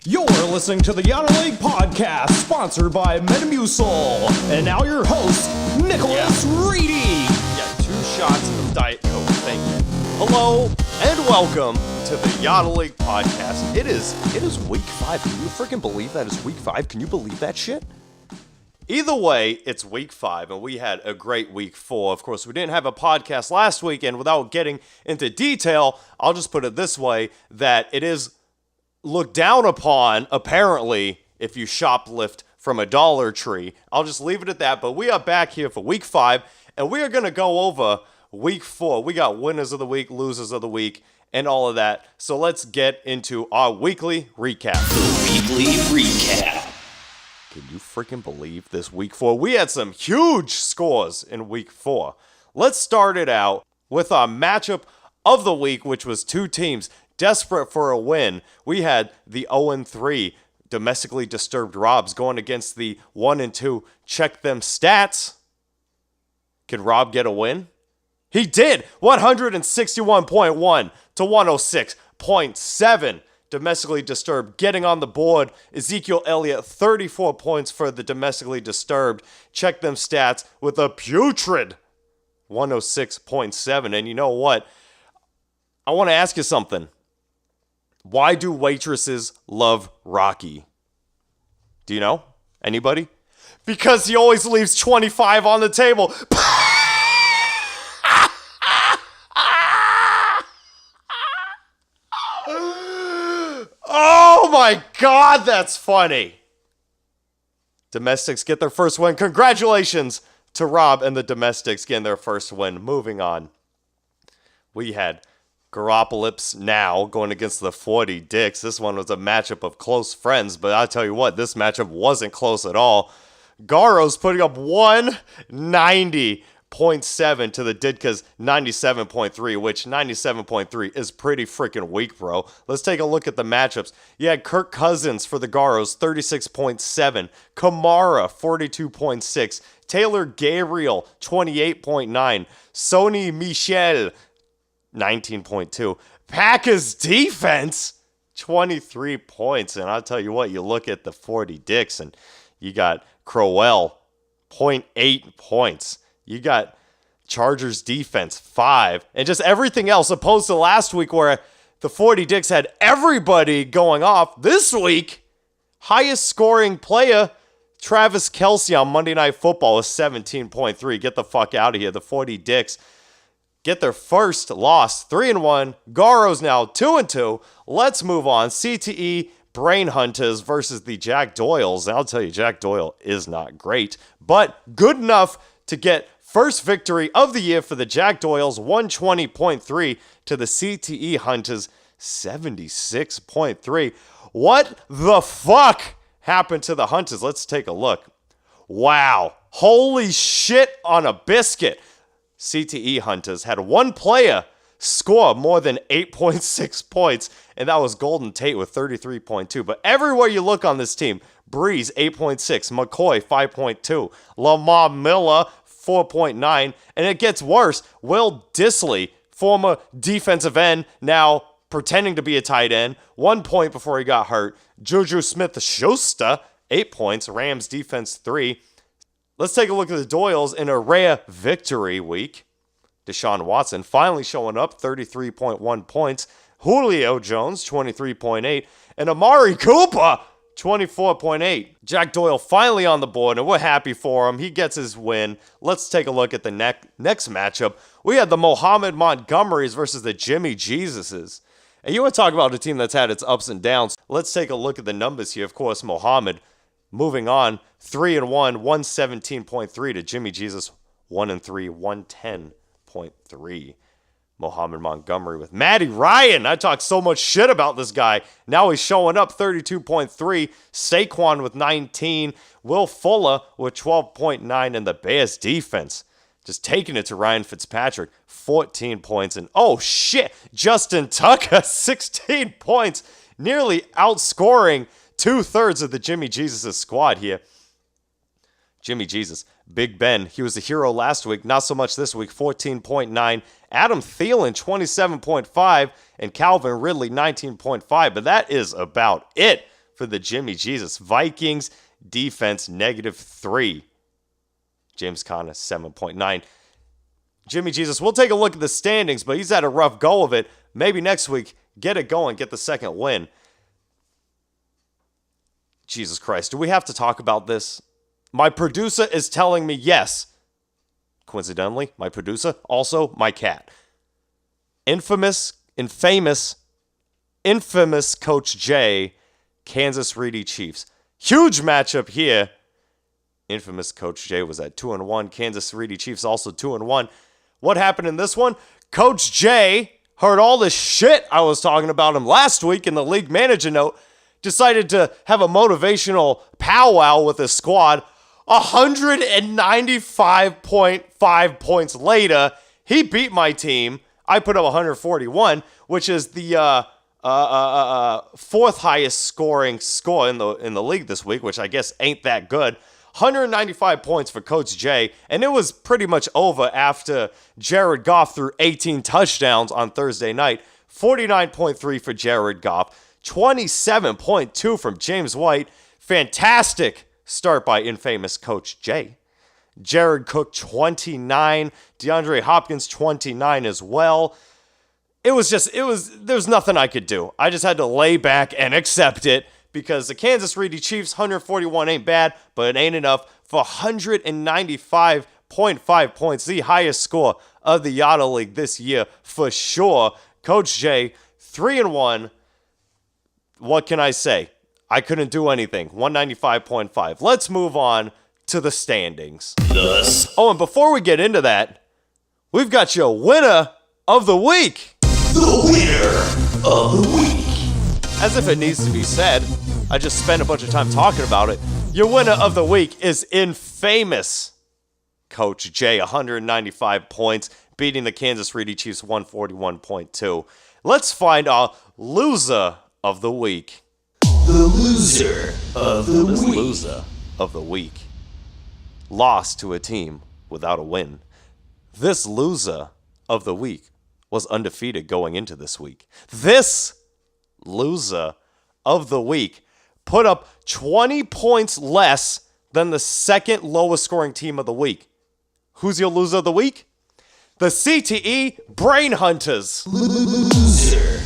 You're listening to the Yadidaleague Podcast, sponsored by Metamucil. And now your host, Nicholas Reedy. Yeah, 2 shots of Diet Coke, thank you. Hello, and welcome to the Yadidaleague Podcast. It is week 5. Can you freaking believe that it's week 5? Can you believe that shit? Either way, it's week 5, and we had a great week 4. Of course, we didn't have a podcast last week, and without getting into detail, I'll just put it this way, that it is looked down upon, apparently, if you shoplift from a Dollar Tree. I'll just leave it at that, but we are back here for week 5, and we are going to go over week 4. We got winners of the week, losers of the week, and all of that. So let's get into our weekly recap. The weekly recap. Can you freaking believe this week 4? We had some huge scores in week 4. Let's start it out with our matchup of the week, which was 2 teams desperate for a win. We had the 0-3 domestically disturbed Robs going against the 1-2 check them stats. Can Rob get a win? He did! 161.1 to 106.7. Domestically disturbed getting on the board. Ezekiel Elliott, 34 points for the domestically disturbed. Check them stats with a putrid 106.7. And you know what? I want to ask you something. Why do waitresses love Rocky? Do you know? Anybody? Because he always leaves 25 on the table. Oh my God, that's funny. Domestics get their first win. Congratulations to Rob and the Domestics getting their first win. Moving on. We had Garoppolips now going against the 40 Dicks. This one was a matchup of close friends, but I'll tell you what, this matchup wasn't close at all. Garo's putting up 190.7 to the Ditka's 97.3, which 97.3 is pretty freaking weak, bro. Let's take a look at the matchups. You had Kirk Cousins for the Garos, 36.7. Kamara, 42.6. Taylor Gabriel, 28.9. Sony Michel, 19.2. Packers defense, 23 points. And I'll tell you what, you look at the 40 Dicks and you got Crowell, 0.8 points. You got Chargers defense, 5. And just everything else, opposed to last week where the 40 Dicks had everybody going off. This week, highest scoring player, Travis Kelce on Monday Night Football is 17.3. Get the fuck out of here. The 40 Dicks get their first loss, 3-1. Garo's now 2-2. Let's move on. CTE Brain Hunters versus the Jack Doyles. And I'll tell you, Jack Doyle is not great, but good enough to get first victory of the year for the Jack Doyles, 120.3 to the CTE Hunters, 76.3. What the fuck happened to the Hunters? Let's take a look. Wow. Holy shit on a biscuit. CTE Hunters had one player score more than 8.6 points, and that was Golden Tate with 33.2. But everywhere you look on this team, Breeze, 8.6, McCoy, 5.2, Lamar Miller, 4.9, and it gets worse. Will Dissly, former defensive end, now pretending to be a tight end, 1 point before he got hurt. Juju Smith-Schuster, 8 points, Rams defense, 3. Let's take a look at the Doyles in a rare victory week. Deshaun Watson finally showing up, 33.1 points. Julio Jones, 23.8. And Amari Cooper, 24.8. Jack Doyle finally on the board, and we're happy for him. He gets his win. Let's take a look at the next matchup. We had the Mohamed Montgomerys versus the Jimmy Jesuses. And you want to talk about a team that's had its ups and downs. Let's take a look at the numbers here. Of course, Mohamed moving on, 3-1, 117.3 to Jimmy Jesus, 1-3, 110.3. Mohamed Montgomery with Matty Ryan. I talked so much shit about this guy. Now he's showing up, 32.3. Saquon with 19. Will Fuller with 12.9. And the Bears defense just taking it to Ryan Fitzpatrick, 14 points. And oh shit, Justin Tucker, 16 points. Nearly outscoring 2/3 of the Jimmy Jesus' squad here. Jimmy Jesus, Big Ben, he was a hero last week, not so much this week, 14.9. Adam Thielen, 27.5, and Calvin Ridley, 19.5. But that is about it for for the Jimmy Jesus. Vikings defense, -3. James Conner, 7.9. Jimmy Jesus, we'll take a look at the standings, but he's had a rough go of it. Maybe next week, get it going, get the second win. Jesus Christ, do we have to talk about this? My producer is telling me yes. Coincidentally, my producer, also my cat. Infamous Coach J, Kansas City Chiefs. Huge matchup here. Infamous Coach J was at 2-1. Kansas City Chiefs also 2-1. What happened in this one? Coach J heard all the shit I was talking about him last week in the league manager note, decided to have a motivational powwow with his squad. 195.5 points later, he beat my team. I put up 141, which is the fourth highest scoring score in the league this week, which I guess ain't that good. 195 points for Coach J, and it was pretty much over after Jared Goff threw 18 touchdowns on Thursday night. 49.3 for Jared Goff, 27.2 from James White. Fantastic start by infamous Coach J. Jared Cook, 29. DeAndre Hopkins, 29 as well. There's nothing I could do. I just had to lay back and accept it because the Kansas City Chiefs, 141 ain't bad, but it ain't enough for 195.5 points, the highest score of the Yadidaleague this year for sure. Coach J, 3-1. What can I say? I couldn't do anything. 195.5. Let's move on to the standings. Oh, and before we get into that, we've got your winner of the week. The winner of the week. As if it needs to be said, I just spent a bunch of time talking about it. Your winner of the week is infamous Coach J, 195 points, beating the Kansas City Chiefs 141.2. Let's find our loser of the week. The loser of the This week. loser of the week lost to a team without a win. This loser of the week was undefeated going into this week. This loser of the week put up 20 points less than the second lowest scoring team of the week. Who's your loser of the week? The CTE Brain Hunters. Loser.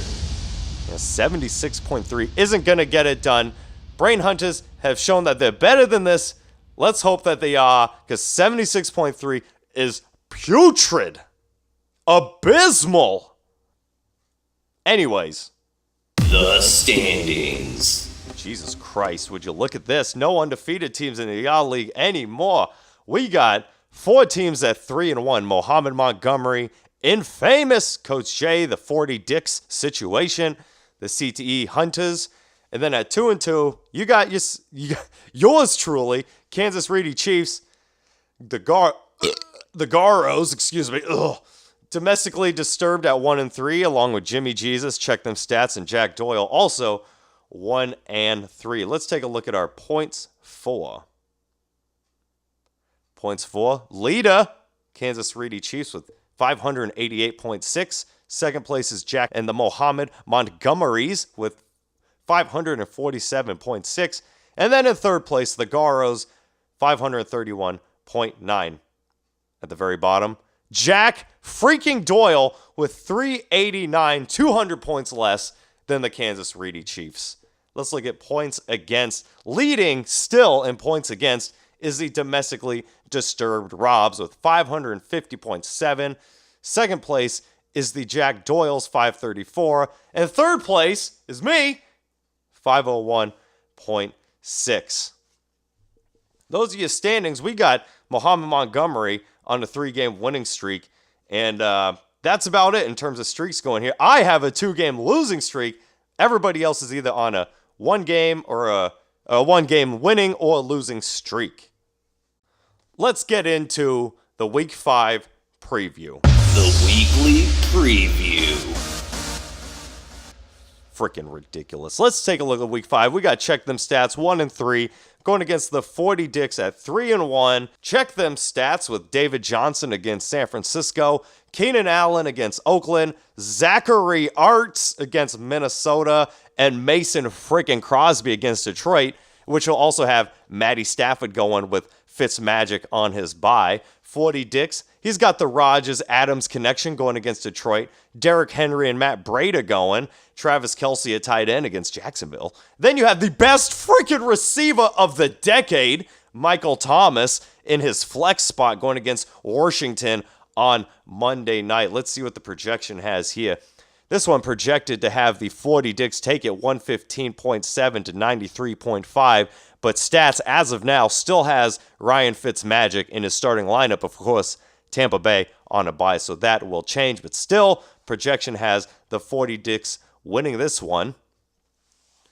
76.3 isn't going to get it done. Brain Hunters have shown that they're better than this. Let's hope that they are, because 76.3 is putrid. Abysmal. Anyways. The standings. Jesus Christ, would you look at this? No undefeated teams in the Yadidaleague anymore. We got 4 teams at 3-1. Mohamed Montgomery, infamous Coach J, the 40 Dicks situation, the CTE Hunters. And then at 2-2, you got yours truly, Kansas City Chiefs, the Garos, excuse me. Ugh. Domestically disturbed at 1-3, along with Jimmy Jesus, check them stats, and Jack Doyle, also 1-3. Let's take a look at our points for. Points for leader, Kansas City Chiefs with 588.6. Second place is Jack and the Mohamed Montgomerys with 547.6. And then in third place, the Garos, 531.9. At the very bottom, Jack freaking Doyle with 389, 200 points less than the Kansas City Chiefs. Let's look at points against. Leading still in points against is the domestically disturbed Robs with 550.7. Second place is the Jack Doyles, 534. And third place is me, 501.6. Those are your standings. We got Mohamed Montgomery on a 3-game winning streak. And that's about it in terms of streaks going here. I have a 2-game losing streak. Everybody else is either on a 1-game or a 1-game winning or losing streak. Let's get into the Week 5 preview. The weekly preview. Freaking ridiculous. Let's take a look at week 5. We got check them stats 1-3 going against the 40 Dicks at 3-1. Check them stats with David Johnson against San Francisco, Keenan Allen against Oakland, Zachary Arts against Minnesota, and Mason freaking Crosby against Detroit, which will also have Matty Stafford going with Fitzmagic on his bye. 40 Dicks, he's got the Rodgers-Adams connection going against Detroit, Derrick Henry and Matt Breida going, Travis Kelce at tight end against Jacksonville. Then you have the best freaking receiver of the decade, Michael Thomas, in his flex spot going against Washington on Monday night. Let's see what the projection has here. This one projected to have the 40 Dicks take it 115.7 to 93.5, but stats as of now still has Ryan Fitzmagic in his starting lineup. Of course, Tampa Bay on a bye, so that will change, but still, projection has the 40 Dicks winning this one.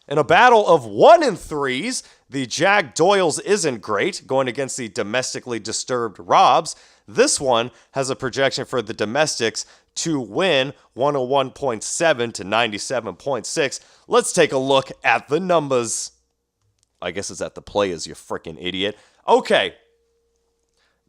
In a battle of 1-3s, the Jack Doyles isn't great, going against the domestically disturbed Robs. This one has a projection for the domestics to win 101.7 to 97.6. Let's take a look at the numbers. I guess it's at the players, you freaking idiot. Okay.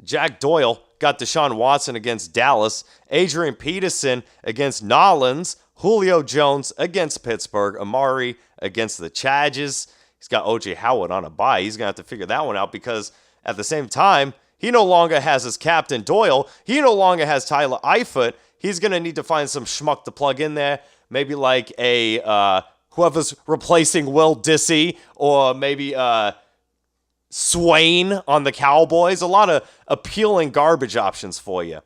Jack Doyle got Deshaun Watson against Dallas, Adrian Peterson against Nolans, Julio Jones against Pittsburgh, Amari against the Chargers. He's got O.J. Howard on a bye. He's going to have to figure that one out because at the same time, he no longer has his captain Doyle. He no longer has Tyler Eifert. He's going to need to find some schmuck to plug in there. Maybe like a whoever's replacing Will Dissey or maybe Swain on the Cowboys. A lot of appealing garbage options for you.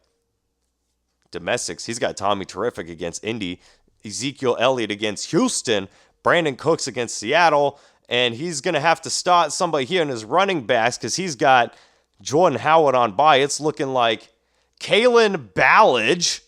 Domestics, he's got Tommy Terrific against Indy, Ezekiel Elliott against Houston, Brandon Cooks against Seattle, and he's going to have to start somebody here in his running backs because he's got Jordan Howard on bye. It's looking like Kalen Ballage.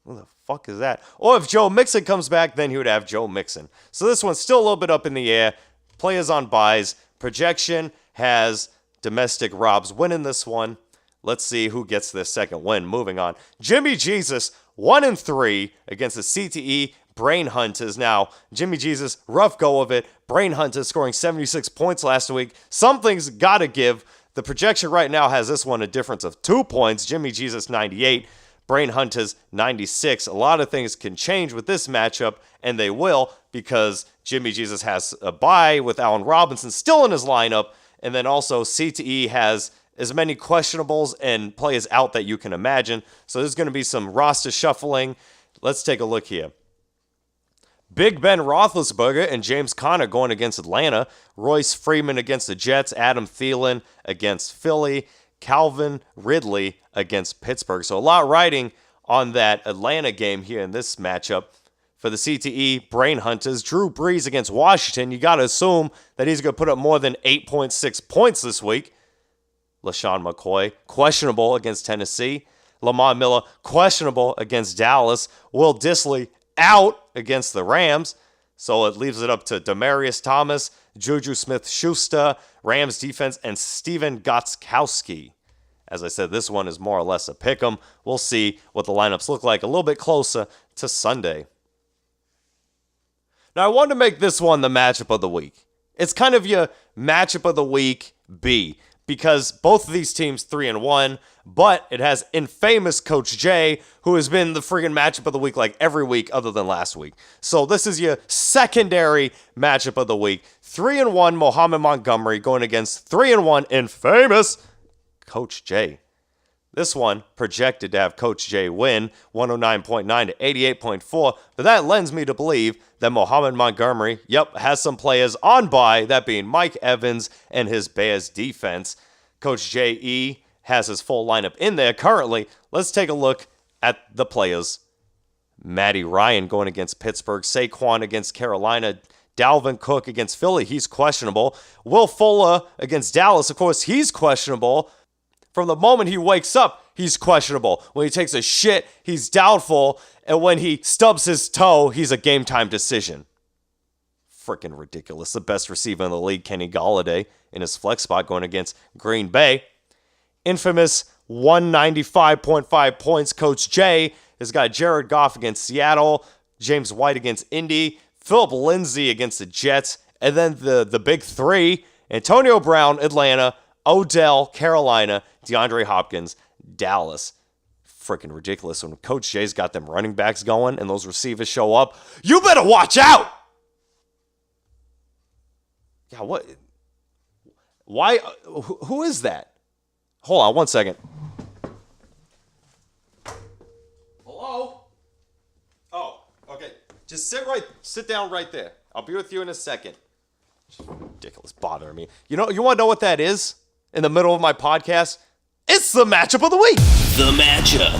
Who the fuck is that? Or if Joe Mixon comes back, then he would have Joe Mixon. So this one's still a little bit up in the air. Players on buys. Projection has domestic Robs winning this one. Let's see who gets this second win. Moving on. Jimmy Jesus, 1-3 against the CTE Brain Hunters. Now, Jimmy Jesus, rough go of it. Brain Hunters scoring 76 points last week. Something's got to give. The projection right now has this one a difference of 2 points. Jimmy Jesus, 98. Brain Hunters, 96. A lot of things can change with this matchup, and they will because Jimmy Jesus has a bye with Allen Robinson still in his lineup, and then also CTE has as many questionables and players out that you can imagine. So there's going to be some roster shuffling. Let's take a look here. Big Ben Roethlisberger and James Conner going against Atlanta. Royce Freeman against the Jets. Adam Thielen against Philly. Calvin Ridley against Pittsburgh. So a lot riding on that Atlanta game here in this matchup. For the CTE Brain Hunters, Drew Brees against Washington. You got to assume that he's going to put up more than 8.6 points this week. LaShawn McCoy, questionable against Tennessee. Lamar Miller, questionable against Dallas. Will Dissly, out against the Rams. So it leaves it up to Demaryius Thomas, Juju Smith-Schuster, Rams defense, and Steven Gostkowski. As I said, this one is more or less a pick'em. We'll see what the lineups look like a little bit closer to Sunday. Now, I wanted to make this one the matchup of the week. It's kind of your matchup of the week B, because both of these teams 3-1, but it has infamous Coach J, who has been the friggin' matchup of the week like every week other than last week. So this is your secondary matchup of the week. 3-1 Mohamed Montgomery going against 3-1 infamous Coach J. This one projected to have Coach J win 109.9 to 88.4, but that lends me to believe that Mohamed Montgomery, has some players on bye, that being Mike Evans and his Bears defense. Coach J.E. has his full lineup in there currently. Let's take a look at the players. Matty Ryan going against Pittsburgh, Saquon against Carolina, Dalvin Cook against Philly, he's questionable. Will Fuller against Dallas, of course, he's questionable. From the moment he wakes up, he's questionable. When he takes a shit, he's doubtful. And when he stubs his toe, he's a game-time decision. Freaking ridiculous. The best receiver in the league, Kenny Golladay, in his flex spot going against Green Bay. Infamous 195.5 points. Coach J has got Jared Goff against Seattle, James White against Indy, Philip Lindsay against the Jets, and then the big three, Antonio Brown, Atlanta, Odell, Carolina, DeAndre Hopkins, Dallas. Freaking ridiculous when Coach Jay's got them running backs going and those receivers show up. You better watch out! Yeah, what? Why? Who is that? Hold on 1 second. Hello? Oh, okay. Just sit down right there. I'll be with you in a second. Ridiculous, bothering me. You want to know what that is in the middle of my podcast? It's the matchup of the week. The matchup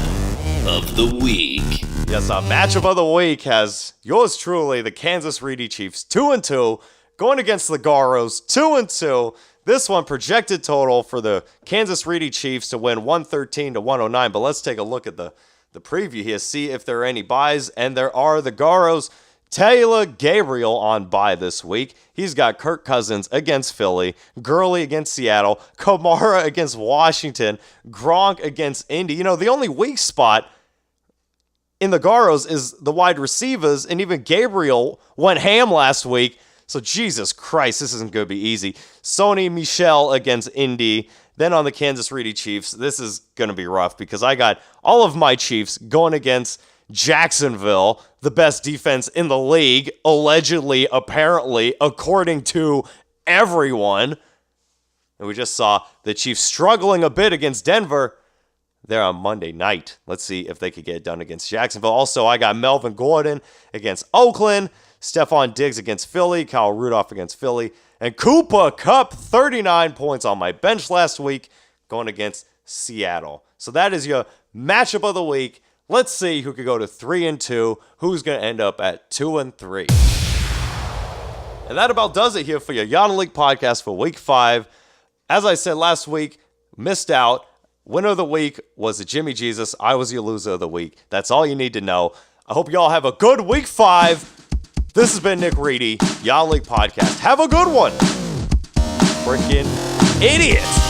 of the week. Yes, matchup of the week has yours truly, the Kansas City Chiefs, 2-2, going against the Garos, 2-2. This one projected total for the Kansas City Chiefs to win 113-109. But let's take a look at the preview here, see if there are any buys, and there are. The Garos. Taylor Gabriel on bye this week. He's got Kirk Cousins against Philly, Gurley against Seattle, Kamara against Washington, Gronk against Indy. The only weak spot in the Garos is the wide receivers, and even Gabriel went ham last week. So Jesus Christ, this isn't going to be easy. Sony Michel against Indy. Then on the Kansas City Chiefs, this is going to be rough because I got all of my Chiefs going against Jacksonville, the best defense in the league, allegedly, apparently, according to everyone. And we just saw the Chiefs struggling a bit against Denver there on Monday night. Let's see if they could get it done against Jacksonville. Also, I got Melvin Gordon against Oakland, Stephon Diggs against Philly, Kyle Rudolph against Philly, and Cooper Kupp, 39 points on my bench last week, going against Seattle. So that is your matchup of the week. Let's see who could go to 3-2, who's going to end up at 2-3. And that about does it here for your Yadidaleague Podcast for Week 5. As I said last week, missed out. Winner of the week was the Jimmy Jesus. I was your loser of the week. That's all you need to know. I hope you all have a good Week 5. This has been Nick Reedy, Yadidaleague Podcast. Have a good one. Freaking idiots.